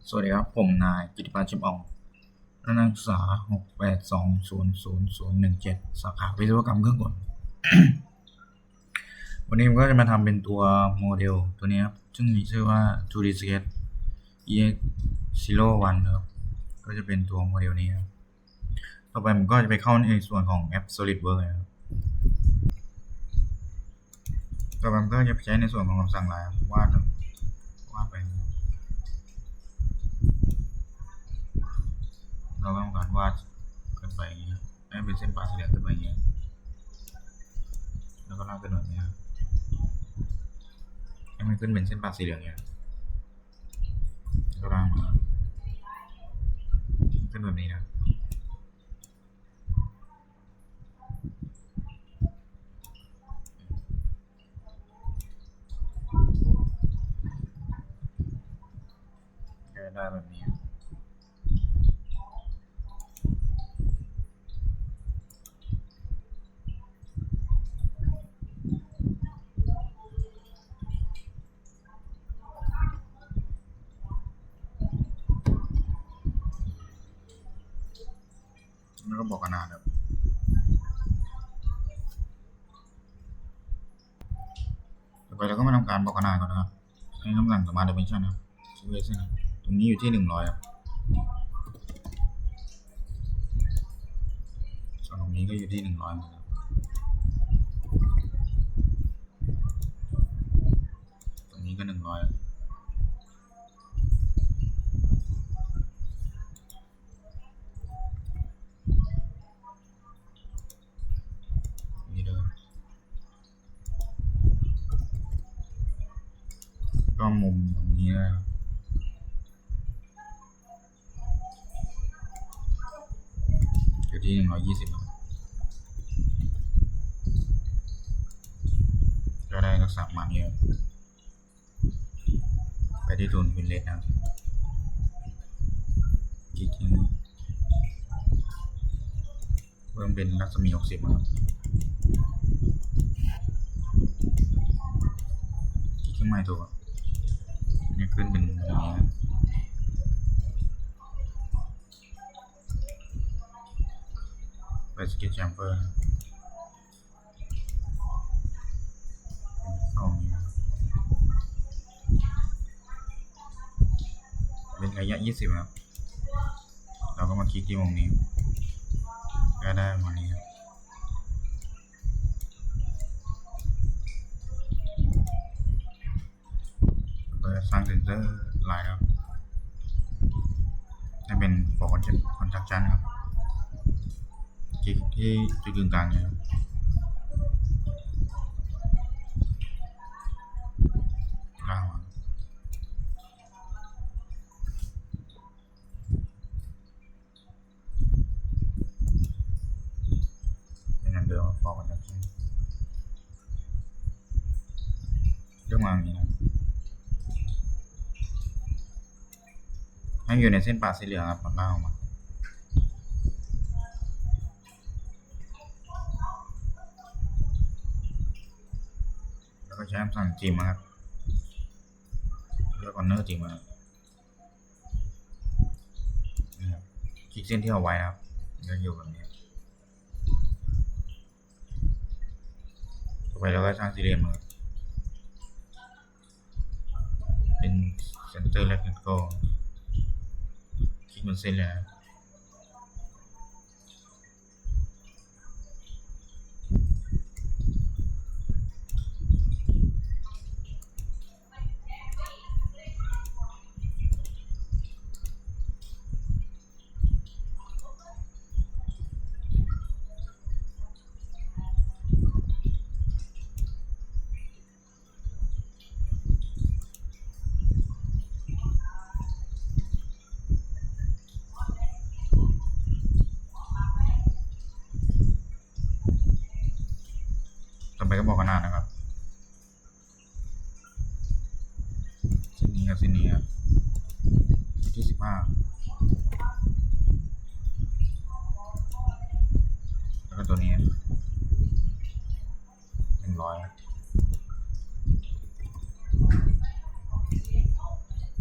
สวัสดีครับผมนายกิติพัฒน์ชิมอ่องนักศึกษา682000017สาขาวิศวกรรมเครื่องกล วันนี้ผมก็จะมาทำเป็นตัวโมเดลตัวนี้ครับซึ่งมีชื่อว่า 2D Sketch EX01 ครับก็จะเป็นตัวโมเดลนี้ครับต่อไปผมก็จะไปเข้าในส่วนของแอป SolidWorks ครับต่อไปผมก็จะใช้ในส่วนของคำสั่งลายวาดไปเราต้องการวาดขึ้นไปอย่างนี้ให้เป็นเส้นปาสี่เหลี่ยมขึ้นไปอย่างนี้แล้วก็ลากขึ้นแบบนี้ให้มันขึ้นเป็นเส้นปาสี่เหลี่ยมอย่างนี้ก็ลากมาขึ้นแบบนี้นะได้แบบนี้แล้วก็บอกขนาดครับต่อไปเราก็มาทำการบอกขนาดก่อนนะครับให้คำสั่งSmart Dimensionครับตรงนี้อยู่ที่100ครับส่วนตรงนี้ก็อยู่ที่100เหมือนกันตรงนี้ก็100นี่เดิมก็มุมตรงนี้นะครับอยู่ที่120ครับก็ได้ลักษณะประมาณนี้ครับไปที่ทูลวินเลสนะครับคลิกที่เพิ่มเป็นรัศมี60ครับคลิกที่ไม่ถูกนี่ขึ้นเป็นอย่างนี้ไปสเก็ตแชมเปอร์เอาอย่างนี้เป็นระยะ20ครับเราก็มาคลิกที่วงนี้ก็ได้ประมาณนี้ครับก็จะสร้างเซนเซอร์ลายครับให้เป็นโฟกัสคอนแทคชั่นครับคลิกที่จุดกึ่งกลางเนี่ยครับล่างมาเป็นอันเดิมโฟกัสคอนแทคชั่นเรื่องมาอย่างนี้นะให้อยู่ในเส้นปาดสีเหลืองครับล่างออกมาแล้วก็ใช้คำสั่งจิมครับเลือกคอนเนอร์จิมครับนี่ครับคลิกเส้นที่เอาไว้ครับจะอยู่แบบนี้ต่อไปเราก็สร้างสี่เหลี่ยมครับเป็นเซนเตอร์และก็คลิกบนเส้นเลยนะต่อไปก็บอกขนาดนะครับเส้นนี้กับเส้นนี้ครับที่15แล้วก็ตัวนี้100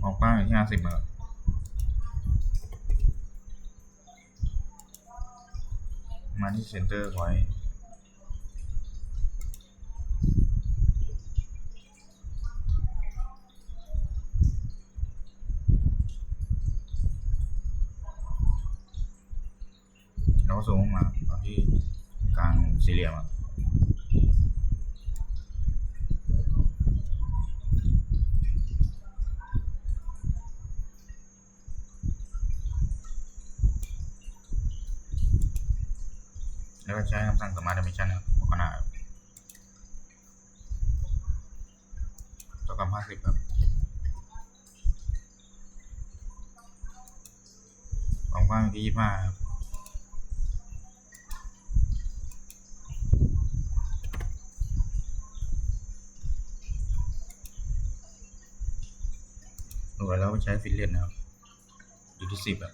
ออกกว้างอยู่ที่50ครับ มาที่เซนเตอร์พอยต์แล้วก็ซูมมาที่กลางสี่เหลี่ยมแล้วก็ใช้คำสั่ง Smart Dimension นะครับบอกขนาดเท่ากับ50ครับความกว้างที่25ครับหน่วยแล้วใช้ฟิลเลตนะครับอยู่ที่10ครับ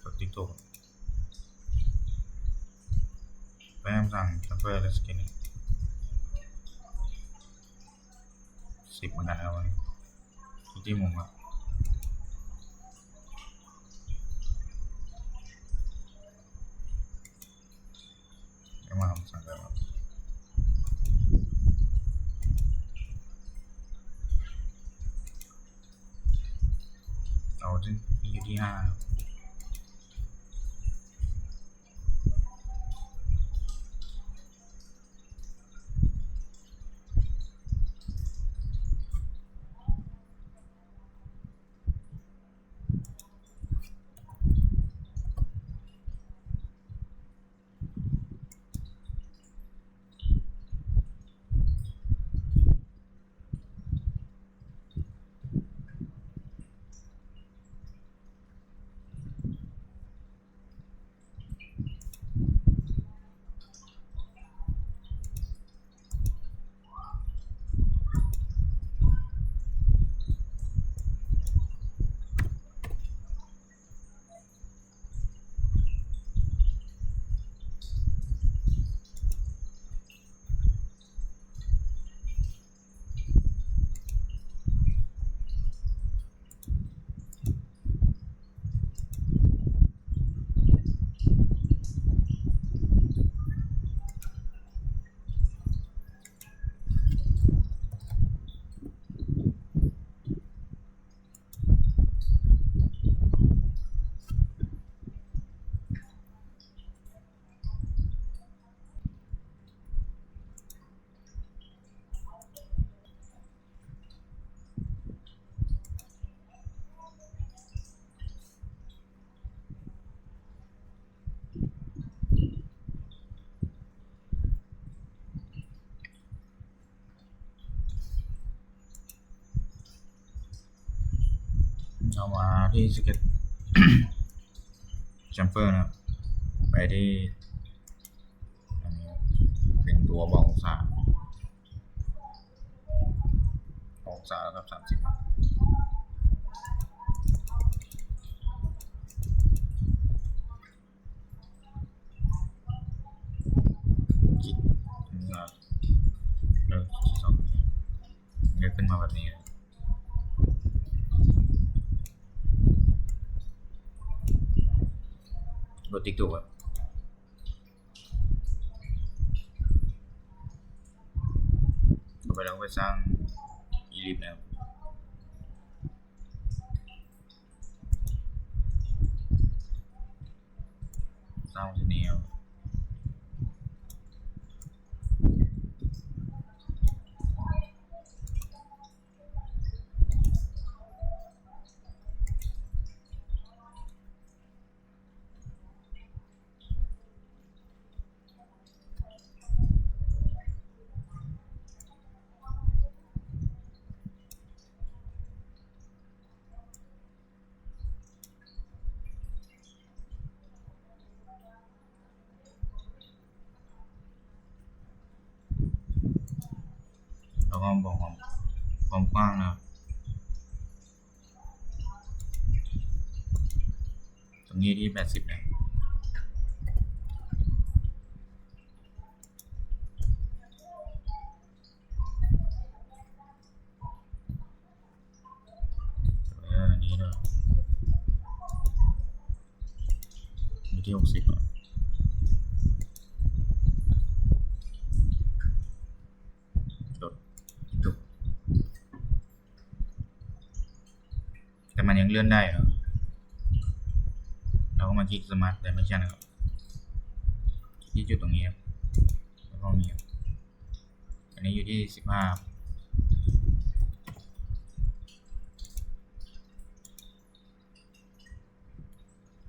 กดติ๊กถูกไปคำสั่ง Transfer และ Scaling 10เหมือนกันครับที่มุมครับแล้วมาคำสั่งครับเอาที่อยู่ที่5ครับเอามาที่ Sketch Chamfer นะครับไปที่อันนี้เป็นตัวบอกองศาแล้วกับ30จิกนี่ครับแล้วที่2เลือกขึ้นมาแบบนี้กดติ๊กถูกครับต่อไปเราก็ไปสร้างอีลิปนะครับสร้างที่นี้ครับแล้วก็บอกความกว้างนะครับตรงนี้ที่80นะ ที่60จดจุดแต่มันยังเลื่อนได้เหรอเราก็มาคลิก Smart Dimension ครับที่จุดตรงนี้ครับแล้วก็มีครับอันนี้อยู่ที่15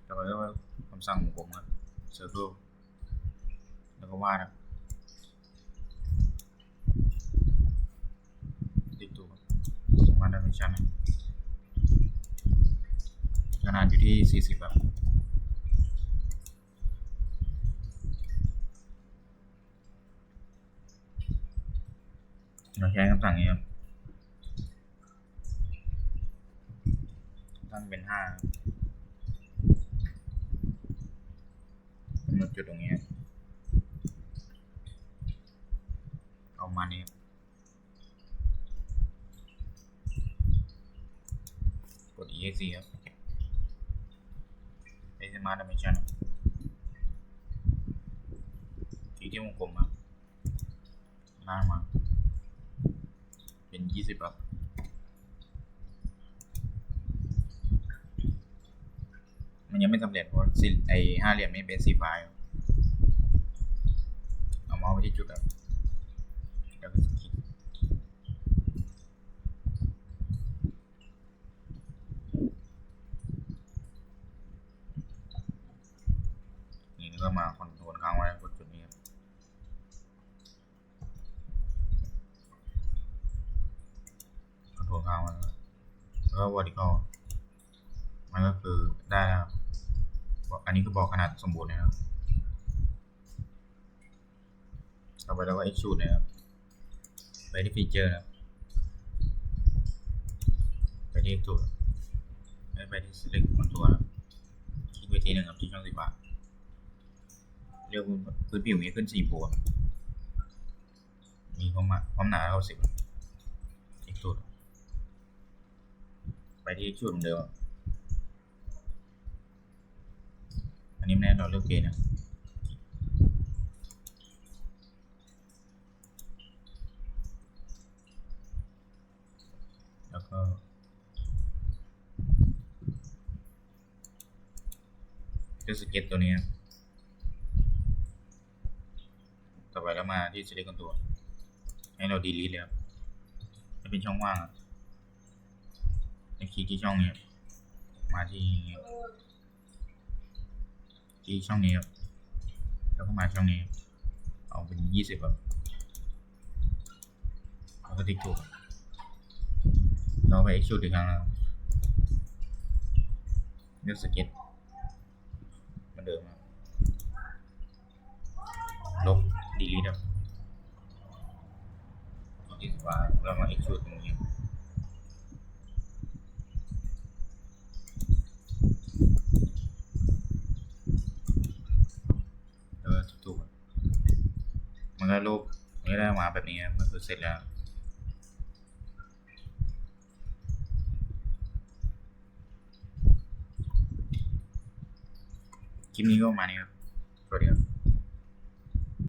ต่อไปก็คำสั่งของผมครับ Circle แล้วก็วาดครับติดตัว Smart Dimension ขนาดอยู่ที่40ครับเราใช้คำสั่งนี้ครับตั้งเป็น5กำหนดจุดตรงนี้เอามานี้กด exe ครับไป Smart Dimension ที่วงกลมครับล่างมาเป็น20ครับมันยังไม่สำเร็จเพราะไอ้5เหลี่ยมนี้เป็นสีฟ้าเอาเมาส์ไปที่จุดครับแล้วก็คลิกนี่ก็มาคอนโทรลค้างไว้กดจุดนี้ครับคอนโทรลค้างไว้แล้วก็ vertical มันก็คือได้แล้วอันนี้คือบอกขนาดสมบูรณ์นะครับต่อไปเราก็ extrude นะครับไปที่ feature นะครับไปที่ extrude แล้วไปที่ select บนตัวครับคลิกไปทีหนึ่งครับที่ช่องสีฟ้าเลือกพื้นผิวนี้ขึ้น4 ตัวมีความหนาเท่า10 extrude ไปที่ extrude เหมือนเดิมอันนี้ไม่แน่เราเลือกเกณฑ์นะแล้วก็เลือกสเก็ตตัวนี้ต่อไปแล้วมาที่ select บนตัวให้เรา delete เลยครับให้เป็นช่องว่างให้คลิกที่ช่องนี้มาที่ช่องนี้ครับแล้วก็มาช่องนี้เอาเป็น20ครับแล้วก็ติ๊กถูกเราไป extrude อีกครั้งแล้วเลือกสเก็ตเหมือนเดิมลบ delete ครับที่ว่าเรามา extrude ตรงนี้แล้วก็ถูกมันก็รูปมันก็ได้มาแบบนี้มันคือเสร็จแล้วคลิปนี้ก็ประมาณนี้ครับสวัสดีครับ